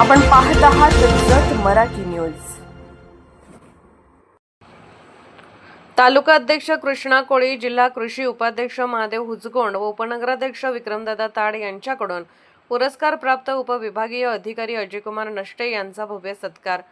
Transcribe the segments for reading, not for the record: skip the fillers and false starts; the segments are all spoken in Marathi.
आपण पाहत आहात जत मराठी न्यूज। तालुका अध्यक्ष कृष्णा कोळी, जिल्हा कृषी उपाध्यक्ष महादेव हुजगोंड व उपनगराध्यक्ष विक्रमदादा ताड यांच्याकडून पुरस्कार प्राप्त उपविभागीय अधिकारी अजयकुमार नष्टे यांचा भव्य सत्कार।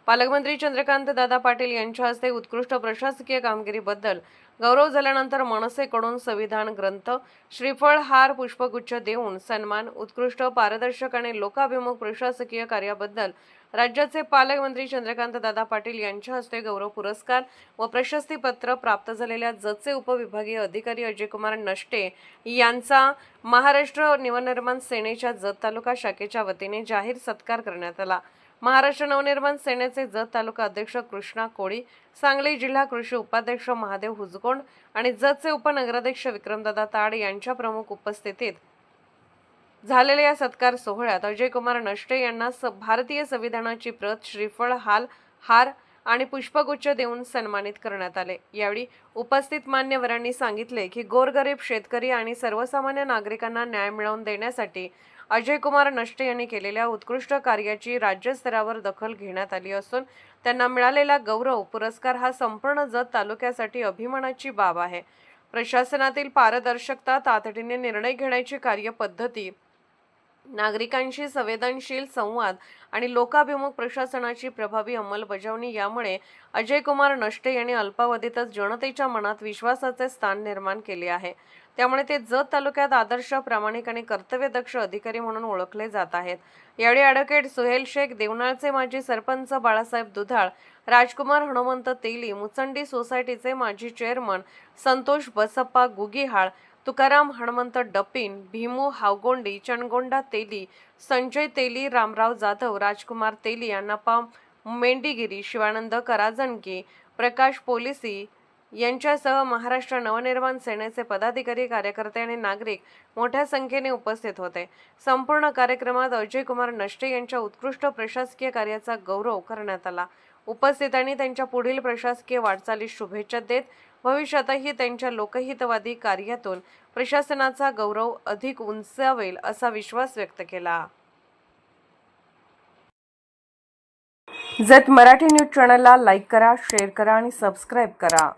पालकमंत्री चंद्रकांत दादा पाटील यांच्या हस्ते उत्कृष्ट प्रशासकीय कामगिरीबद्दल गौरव झाल्यानंतर मनसेकडून संविधान ग्रंथ, श्रीफळ, हार, पुष्पगुच्छ देऊन सन्मान। उत्कृष्ट पारदर्शक आणि लोकाभिमुख प्रशासकीय कार्याबद्दल राज्याचे पालकमंत्री चंद्रकांत दादा पाटील यांच्या हस्ते गौरव पुरस्कार व प्रशस्ती पत्र प्राप्त झालेल्या जतचे उपविभागीय अधिकारी अजयकुमार नष्टे यांचा महाराष्ट्र नवनिर्माण सेनेच्या जत तालुका शाखेच्या वतीने जाहीर सत्कार करण्यात आला। महाराष्ट्र नवनिर्माण सेनेचे जत तालुका अध्यक्ष कृष्णा कोळी, सांगली जिल्हा कृषी उपाध्यक्ष महादेव हुजगोंड आणि जतचे उपनगराध्यक्ष विक्रमदादा ताड यांच्या प्रमुख उपस्थितीत झालेल्या या सत्कार सोहळ्यात अजयकुमार नष्टे यांना भारतीय संविधानाची प्रत, श्रीफळ, हार आणि पुष्पगुच्छ देऊन सन्मानित करण्यात आले। यावेळी उपस्थित मान्यवरांनी सांगितले की गोरगरीब शेतकरी आणि सर्वसामान्य नागरिकांना न्याय मिळवून देण्यासाठी अजयकुमार नष्टे यांनी केलेल्या उत्कृष्ट कार्याची राज्यस्तरावर दखल घेण्यात आली असून त्यांना मिळालेला गौरव पुरस्कार हा संपूर्ण जत तालुक्यासाठी अभिमानाची बाब आहे। प्रशासनातील पारदर्शकता, तातडीने निर्णय घेण्याची कार्यपद्धती, नागरिकांशी संवेदनशील संवाद आणि लोकाभिमुख प्रशासनाची प्रभावी अंमलबजावणी यामुळे अजयकुमार नष्टे यांनी अल्पावधीतच जनतेच्या मनात विश्वासाचे स्थान निर्माण केले आहे। त्यामुळे ते जत तालुक्यात आदर्श, प्रामाणिक आणि कर्तव्यदक्ष अधिकारी म्हणून ओळखले जात आहेत। यावेळी ॲडव्होकेट सुहेल शेख, देवनाळचे माजी सरपंच बाळासाहेब दुधाळ, राजकुमार हनुमंत तेली, मुचंडी सोसायटीचे माजी चेअरमन संतोष बसप्पा गुगीहाळ, तुकाराम हनुमंत डपिन, भीमू हावगोंडी, चणगोंडा तेली, संजय तेली, रामराव जाधव, राजकुमार तेली, अण्णाप्पा मेंढीगिरी, शिवानंद कराजणगी, प्रकाश पोलिसी यांच्यासह महाराष्ट्र नवनिर्माण सेनेचे पदाधिकारी, कार्यकर्ते आणि नागरिक मोठ्या संख्येने उपस्थित होते। संपूर्ण कार्यक्रमात अजयकुमार नष्टे यांच्या उत्कृष्ट प्रशासकीय कार्याचा गौरव करण्यात आला। उपस्थितांनी त्यांच्या पुढील प्रशासकीय वाटचालीस शुभेच्छा देत भविष्यातही त्यांच्या लोकहितवादी कार्यातून प्रशासनाचा गौरव अधिक उंचावेल असा विश्वास व्यक्त केला। जत मराठी न्यूज चॅनलला लाईक करा, शेअर करा आणि सबस्क्राईब करा।